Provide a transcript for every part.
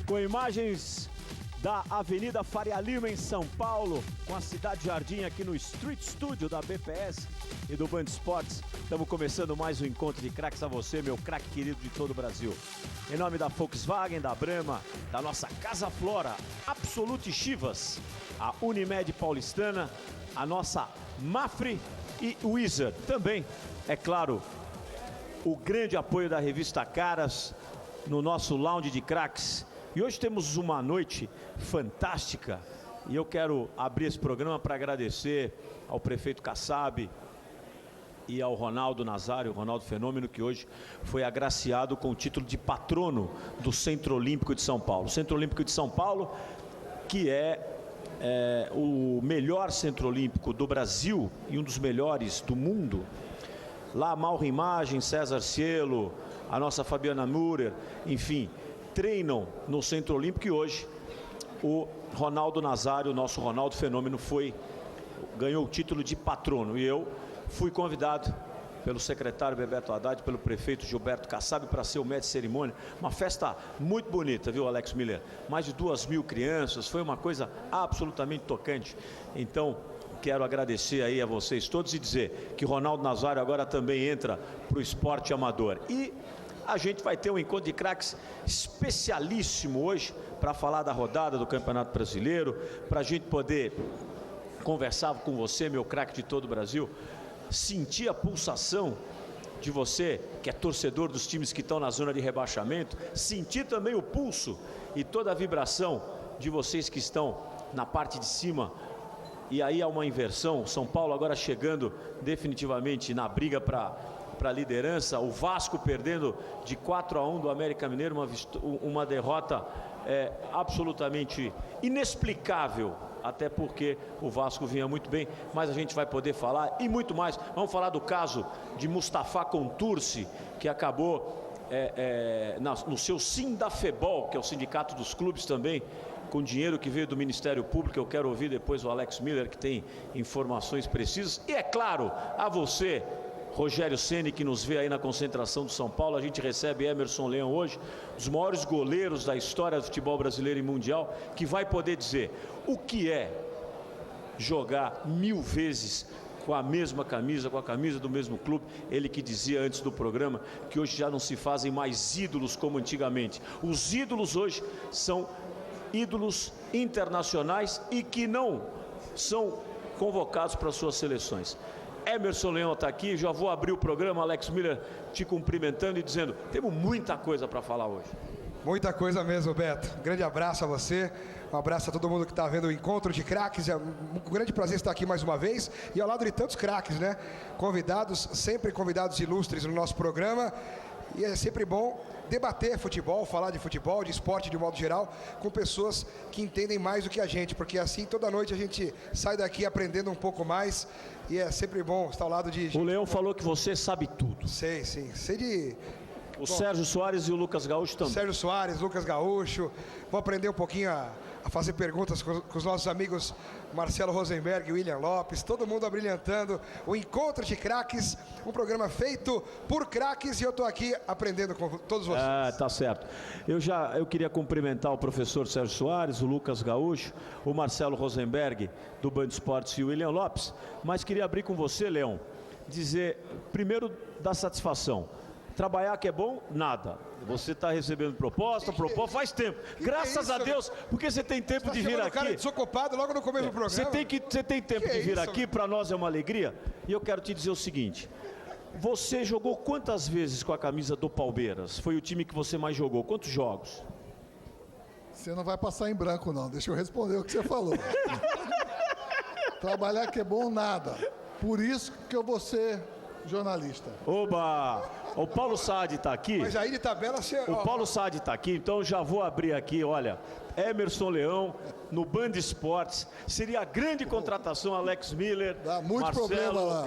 com imagens da Avenida Faria Lima em São Paulo, com a Cidade Jardim aqui no Street Studio da BPS e do Band Esportes. Estamos começando mais um encontro de craques a você, meu craque querido de todo o Brasil. Em nome da Volkswagen, da Brahma, da nossa Casa Flora, Absolute Chivas, a Unimed Paulistana, a nossa Mafre e Wizard. Também, é claro, o grande apoio da revista Caras no nosso lounge de craques. E hoje temos uma noite fantástica e eu quero abrir esse programa para agradecer ao prefeito Kassab e ao Ronaldo Nazário, Ronaldo Fenômeno, que hoje foi agraciado com o título de patrono do Centro Olímpico de São Paulo. O Centro Olímpico de São Paulo, que é o melhor centro olímpico do Brasil e um dos melhores do mundo. Lá, Mauro Imagem, César Cielo, a nossa Fabiana Müller, enfim, treinam no Centro Olímpico. E hoje o Ronaldo Nazário, o nosso Ronaldo Fenômeno, ganhou o título de patrono. E eu fui convidado pelo secretário Bebeto Haddad, pelo prefeito Gilberto Kassab, para ser o mestre de cerimônia. Uma festa muito bonita, viu, Alex Miller? Mais de 2.000 crianças, foi uma coisa absolutamente tocante. Então, quero agradecer aí a vocês todos e dizer que Ronaldo Nazário agora também entra para o esporte amador. E a gente vai ter um encontro de craques especialíssimo hoje para falar da rodada do Campeonato Brasileiro, para a gente poder conversar com você, meu craque de todo o Brasil, sentir a pulsação de você, que é torcedor dos times que estão na zona de rebaixamento, sentir também o pulso e toda a vibração de vocês que estão na parte de cima. E aí há uma inversão, São Paulo agora chegando definitivamente na briga para a liderança, o Vasco perdendo de 4-1 do América Mineiro, uma derrota absolutamente inexplicável, até porque o Vasco vinha muito bem, mas a gente vai poder falar e muito mais. Vamos falar do caso de Mustafa Contursi, que acabou no seu Sindafebol, que é o sindicato dos clubes também, com dinheiro que veio do Ministério Público. Eu quero ouvir depois o Alex Miller, que tem informações precisas. E é claro, a você, Rogério Ceni, que nos vê aí na concentração do São Paulo. A gente recebe Emerson Leão hoje, dos maiores goleiros da história do futebol brasileiro e mundial, que vai poder dizer o que é jogar 1000 vezes com a mesma camisa, com a camisa do mesmo clube. Ele que dizia antes do programa que hoje já não se fazem mais ídolos como antigamente. Os ídolos hoje são ídolos internacionais e que não são convocados para suas seleções. Emerson Leão está aqui, já vou abrir o programa, Alex Miller te cumprimentando e dizendo, temos muita coisa para falar hoje. Muita coisa mesmo, Beto. Um grande abraço a você, um abraço a todo mundo que está vendo o Encontro de Craques. É um grande prazer estar aqui mais uma vez e ao lado de tantos craques, né? Convidados, sempre convidados ilustres no nosso programa. E é sempre bom debater futebol, falar de futebol, de esporte de modo geral, com pessoas que entendem mais do que a gente, porque assim toda noite a gente sai daqui aprendendo um pouco mais e é sempre bom estar ao lado de gente. O Leão falou que você sabe tudo. Sei, sim. Sei de... O Sérgio Soares e o Lucas Gaúcho também. Sérgio Soares, Lucas Gaúcho. Vou aprender um pouquinho a fazer perguntas com os nossos amigos Marcelo Rosenberg e William Lopes, todo mundo abrilhantando o Encontro de Craques, um programa feito por craques, e eu estou aqui aprendendo com todos vocês. Tá certo. Eu queria cumprimentar o professor Sérgio Soares, o Lucas Gaúcho, o Marcelo Rosenberg do Band Esportes e o William Lopes, mas queria abrir com você, Leão, dizer primeiro da satisfação. Trabalhar que é bom, nada. Você está recebendo proposta faz tempo. Graças a Deus, porque você tem tempo de vir aqui. Cara desocupado logo no começo do programa. Você tem tempo de vir aqui, para nós é uma alegria. E eu quero te dizer o seguinte: você jogou quantas vezes com a camisa do Palmeiras? Foi o time que você mais jogou. Quantos jogos? Você não vai passar em branco, não. Deixa eu responder o que você falou. Trabalhar que é bom, nada. Por isso que eu vou ser jornalista. Oba! O Paulo Saad está aqui. Mas aí de tabela você... O Paulo Saad está aqui, então já vou abrir aqui, olha. Emerson Leão, no Band Esportes. Seria a grande contratação, Alex Miller. Dá muito Marcelo, problema lá.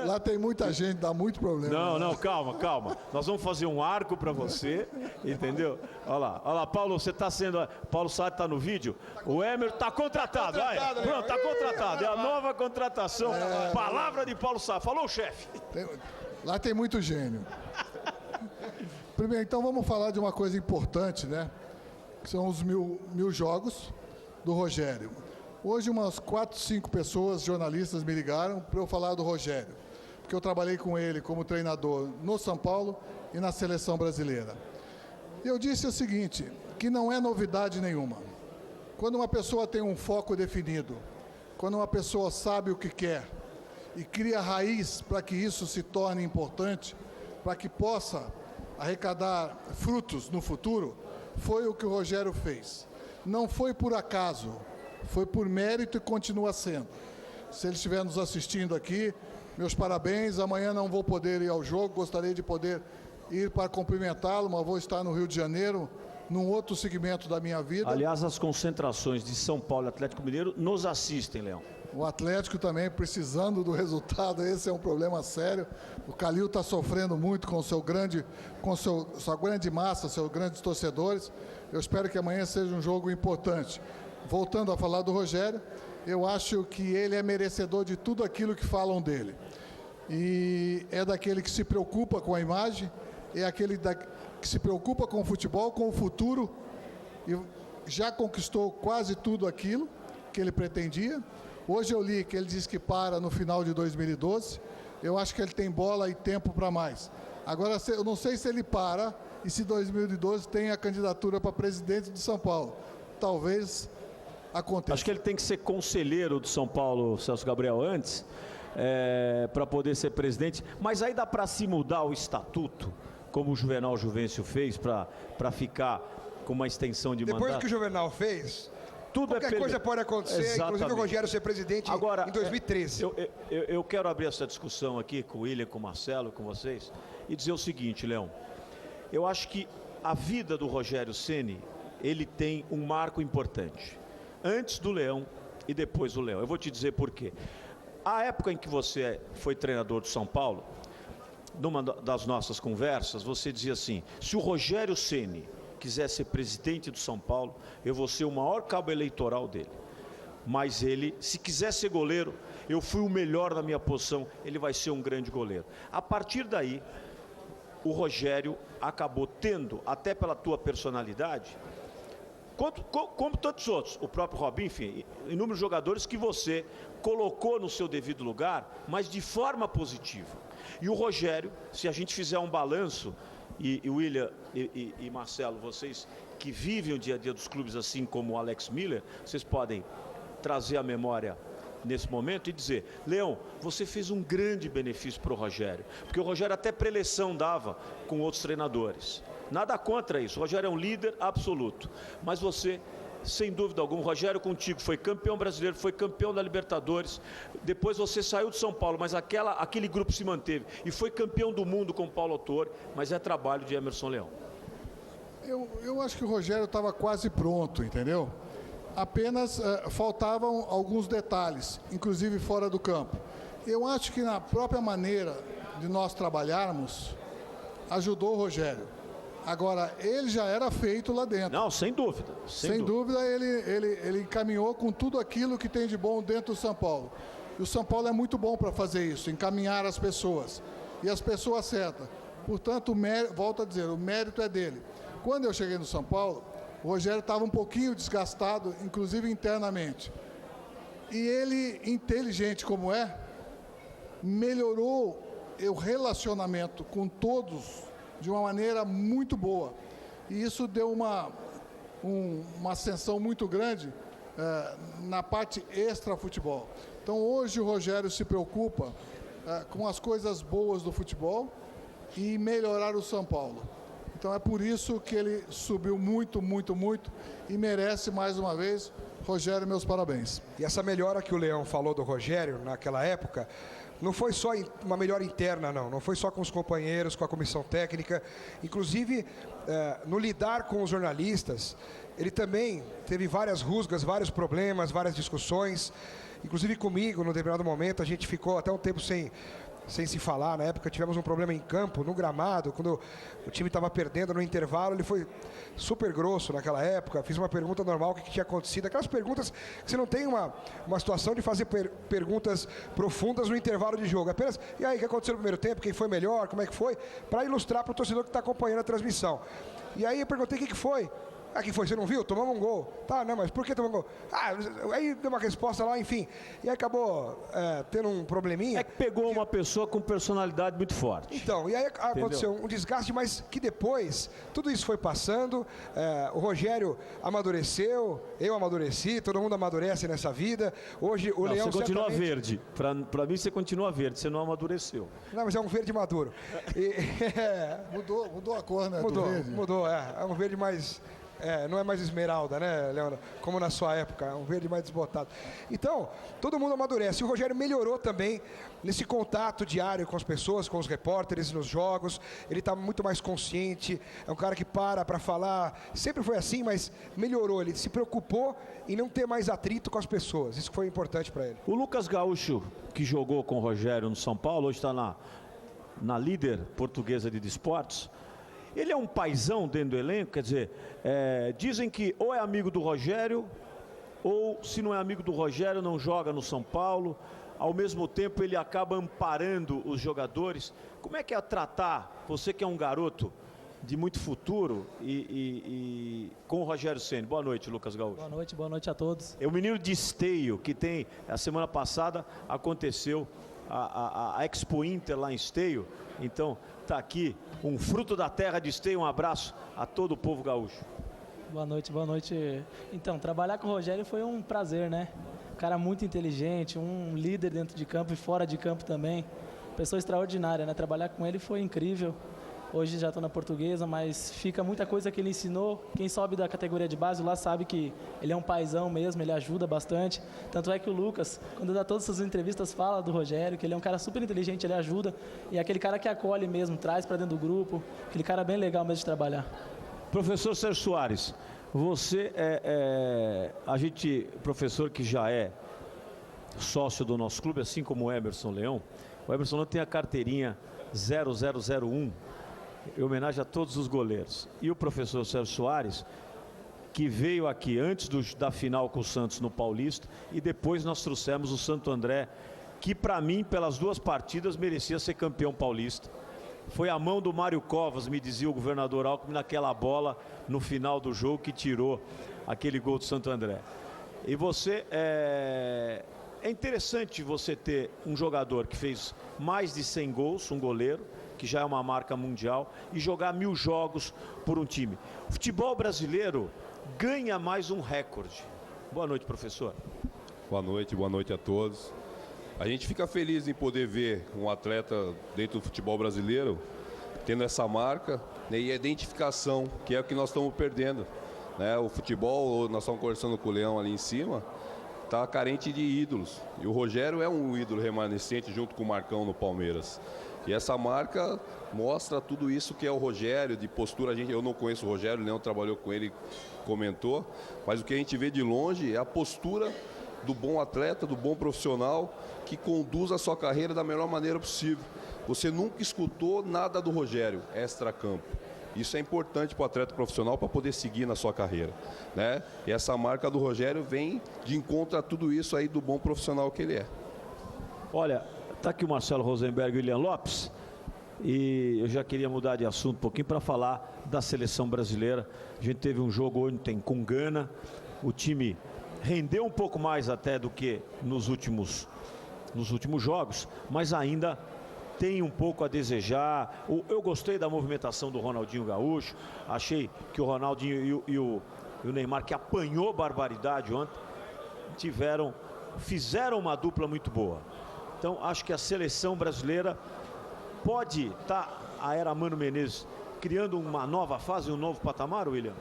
Lá tem muita gente, dá muito problema. Não, calma. Nós vamos fazer um arco para você, entendeu? Olha lá, Paulo, você está sendo... Paulo Saad está no vídeo. O Emerson está contratado. Pronto, está contratado. É a nova contratação. Palavra de Paulo Saad. Falou, chefe. Lá tem muito gênio. Primeiro, então, vamos falar de uma coisa importante, né? que são os mil jogos do Rogério. Hoje umas 4, 5 pessoas, jornalistas, me ligaram para eu falar do Rogério, porque eu trabalhei com ele como treinador no São Paulo e na seleção brasileira. Eu disse o seguinte, que não é novidade nenhuma. Quando uma pessoa tem um foco definido, quando uma pessoa sabe o que quer e cria raiz para que isso se torne importante, para que possa arrecadar frutos no futuro, foi o que o Rogério fez. Não foi por acaso, foi por mérito e continua sendo. Se ele estiver nos assistindo aqui, meus parabéns. Amanhã não vou poder ir ao jogo, gostaria de poder ir para cumprimentá-lo, mas vou estar no Rio de Janeiro, num outro segmento da minha vida. Aliás, as concentrações de São Paulo e Atlético Mineiro nos assistem, Leão. O Atlético também precisando do resultado, esse é um problema sério. O Calil está sofrendo muito com sua grande massa, seus grandes torcedores. Eu espero que amanhã seja um jogo importante. Voltando a falar do Rogério, eu acho que ele é merecedor de tudo aquilo que falam dele. E é daquele que se preocupa com a imagem, é aquele que se preocupa com o futebol, com o futuro, e já conquistou quase tudo aquilo que ele pretendia. Hoje eu li que ele disse que para no final de 2012. Eu acho que ele tem bola e tempo para mais. Agora, eu não sei se ele para e se 2012 tem a candidatura para presidente de São Paulo. Talvez aconteça. Acho que ele tem que ser conselheiro do São Paulo, Celso Gabriel, antes, para poder ser presidente. Mas aí dá para se mudar o estatuto, como o Juvenal Juvencio fez, para ficar com uma extensão de mandato. Depois que o Juvenal fez... Qualquer coisa pode acontecer, exatamente. Inclusive o Rogério ser presidente agora, em 2013. Eu quero abrir essa discussão aqui com o William, com o Marcelo, com vocês, e dizer o seguinte, Leão. Eu acho que a vida do Rogério Ceni, ele tem um marco importante. Antes do Leão e depois do Leão. Eu vou te dizer por quê. A época em que você foi treinador do São Paulo, numa das nossas conversas, você dizia assim, se o Rogério Ceni quiser ser presidente do São Paulo, eu vou ser o maior cabo eleitoral dele. Mas ele, se quiser ser goleiro, eu fui o melhor na minha posição, ele vai ser um grande goleiro. A partir daí, o Rogério acabou tendo, até pela tua personalidade, como tantos outros, o próprio Robinho, enfim, inúmeros jogadores que você colocou no seu devido lugar, mas de forma positiva. E o Rogério, se a gente fizer um balanço, e William e Marcelo, vocês que vivem o dia a dia dos clubes, assim como o Alex Miller, vocês podem trazer a memória nesse momento e dizer, Leão, você fez um grande benefício para o Rogério, porque o Rogério até preleção dava com outros treinadores. Nada contra isso, o Rogério é um líder absoluto, mas você, sem dúvida alguma, o Rogério contigo foi campeão brasileiro, foi campeão da Libertadores, depois você saiu de São Paulo, mas aquele grupo se manteve e foi campeão do mundo com o Paulo Autor, mas é trabalho de Emerson Leão. Eu acho que o Rogério estava quase pronto, entendeu? Apenas faltavam alguns detalhes, inclusive fora do campo. Eu acho que na própria maneira de nós trabalharmos, ajudou o Rogério. Agora, ele já era feito lá dentro. Não, sem dúvida. Sem dúvida, ele encaminhou com tudo aquilo que tem de bom dentro do São Paulo. E o São Paulo é muito bom para fazer isso, encaminhar as pessoas. E as pessoas certas. Portanto, volto a dizer, o mérito é dele. Quando eu cheguei no São Paulo, o Rogério estava um pouquinho desgastado, inclusive internamente. E ele, inteligente como é, melhorou o relacionamento com todos de uma maneira muito boa. E isso deu uma ascensão muito grande na parte extra-futebol. Então, hoje o Rogério se preocupa com as coisas boas do futebol e melhorar o São Paulo. Então, é por isso que ele subiu muito, muito, muito e merece, mais uma vez, Rogério, meus parabéns. E essa melhora que o Leão falou do Rogério naquela época, não foi só uma melhora interna, não foi só com os companheiros, com a comissão técnica, inclusive no lidar com os jornalistas, ele também teve várias rusgas, vários problemas, várias discussões, inclusive comigo, num determinado momento, a gente ficou até um tempo sem se falar. Na época tivemos um problema em campo, no gramado, quando o time estava perdendo no intervalo, ele foi super grosso naquela época, fiz uma pergunta normal, o que tinha acontecido, aquelas perguntas que você não tem uma situação de fazer perguntas profundas no intervalo de jogo, apenas, e aí, o que aconteceu no primeiro tempo, quem foi melhor, como é que foi, para ilustrar para o torcedor que está acompanhando a transmissão. E aí eu perguntei o que foi, Ah, que foi? Você não viu? Tomamos um gol. Tá, não, mas por que tomamos um gol? Ah, aí deu uma resposta lá, enfim. E aí acabou tendo um probleminha. É que pegou uma pessoa com personalidade muito forte. Então, e aí aconteceu um desgaste, mas que depois, tudo isso foi passando, o Rogério amadureceu, eu amadureci, todo mundo amadurece nessa vida. Hoje o Leão você continua certamente... verde. Pra mim você continua verde, você não amadureceu. Não, mas é um verde maduro. Mudou a cor, né? Mudou, é um verde mais... não é mais esmeralda, né, Leandro? Como na sua época, é um verde mais desbotado. Então, todo mundo amadurece. O Rogério melhorou também nesse contato diário com as pessoas, com os repórteres nos jogos. Ele está muito mais consciente, é um cara que para falar. Sempre foi assim, mas melhorou. Ele se preocupou em não ter mais atrito com as pessoas. Isso foi importante para ele. O Lucas Gaúcho, que jogou com o Rogério no São Paulo, hoje está na líder portuguesa de desportos. Ele é um paizão dentro do elenco, quer dizer, dizem que ou é amigo do Rogério, ou se não é amigo do Rogério, não joga no São Paulo. Ao mesmo tempo, ele acaba amparando os jogadores. Como é que é tratar, você que é um garoto de muito futuro, e com o Rogério Ceni? Boa noite, Lucas Gaúcho. Boa noite a todos. É o menino de Esteio, que tem, a semana passada aconteceu a Expo Inter lá em Esteio. Então, está aqui um fruto da terra de Esteio. Um abraço a todo o povo gaúcho. Boa noite. Então, trabalhar com o Rogério foi um prazer, né? Um cara muito inteligente, um líder dentro de campo e fora de campo também. Pessoa extraordinária, né? Trabalhar com ele foi incrível. Hoje já estou na Portuguesa, mas fica muita coisa que ele ensinou. Quem sobe da categoria de base lá sabe que ele é um paizão mesmo, ele ajuda bastante. Tanto é que o Lucas, quando dá todas essas entrevistas, fala do Rogério, que ele é um cara super inteligente, ele ajuda. E é aquele cara que acolhe mesmo, traz para dentro do grupo. Aquele cara bem legal mesmo de trabalhar. Professor Sérgio Soares, você professor que já é sócio do nosso clube, assim como o Emerson Leão. O Emerson Leão tem a carteirinha 0001, em homenagem a todos os goleiros. E o professor Sérgio Soares, que veio aqui antes da final com o Santos no Paulista, e depois nós trouxemos o Santo André, que para mim, pelas duas partidas, merecia ser campeão paulista. Foi a mão do Mário Covas, me dizia o governador Alckmin, naquela bola no final do jogo que tirou aquele gol do Santo André. E você, é interessante você ter um jogador que fez mais de 100 gols, um goleiro, que já é uma marca mundial, e jogar 1000 jogos por um time. O futebol brasileiro ganha mais um recorde. Boa noite, professor. Boa noite a todos. A gente fica feliz em poder ver um atleta dentro do futebol brasileiro tendo essa marca, né, e a identificação, que é o que nós estamos perdendo, né? O futebol, nós estamos conversando com o Leão ali em cima, está carente de ídolos. E o Rogério é um ídolo remanescente junto com o Marcão no Palmeiras. E essa marca mostra tudo isso que é o Rogério, de postura. Eu não conheço o Rogério, o Leão trabalhou com ele, comentou, mas o que a gente vê de longe é a postura do bom atleta, do bom profissional, que conduz a sua carreira da melhor maneira possível. Você nunca escutou nada do Rogério extra-campo. Isso é importante para o atleta profissional para poder seguir na sua carreira, né? E essa marca do Rogério vem de encontro a tudo isso aí do bom profissional que ele é. Olha, está aqui o Marcelo Rosenberg e o William Lopes, e eu já queria mudar de assunto um pouquinho para falar da seleção brasileira. A gente teve um jogo ontem com Gana, o time rendeu um pouco mais até do que nos últimos jogos, mas ainda tem um pouco a desejar. Eu gostei da movimentação do Ronaldinho Gaúcho, achei que o Ronaldinho e o Neymar, que apanhou barbaridade ontem, fizeram uma dupla muito boa. Então acho que a seleção brasileira pode estar, a era Mano Menezes, criando uma nova fase, um novo patamar, William?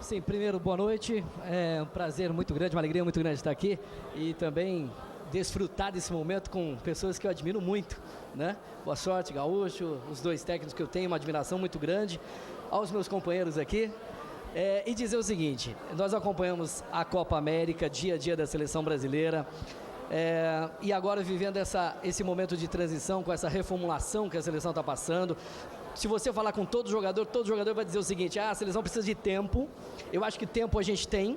Sim, primeiro, boa noite. É um prazer muito grande, uma alegria muito grande estar aqui e também desfrutar desse momento com pessoas que eu admiro muito, né? Boa sorte, Gaúcho, os dois técnicos que eu tenho uma admiração muito grande, aos meus companheiros aqui. E dizer o seguinte, nós acompanhamos a Copa América, dia a dia da seleção brasileira, e agora vivendo esse momento de transição, com essa reformulação que a seleção está passando. Se você falar com todo jogador vai dizer o seguinte: a seleção precisa de tempo. Eu acho que tempo a gente tem,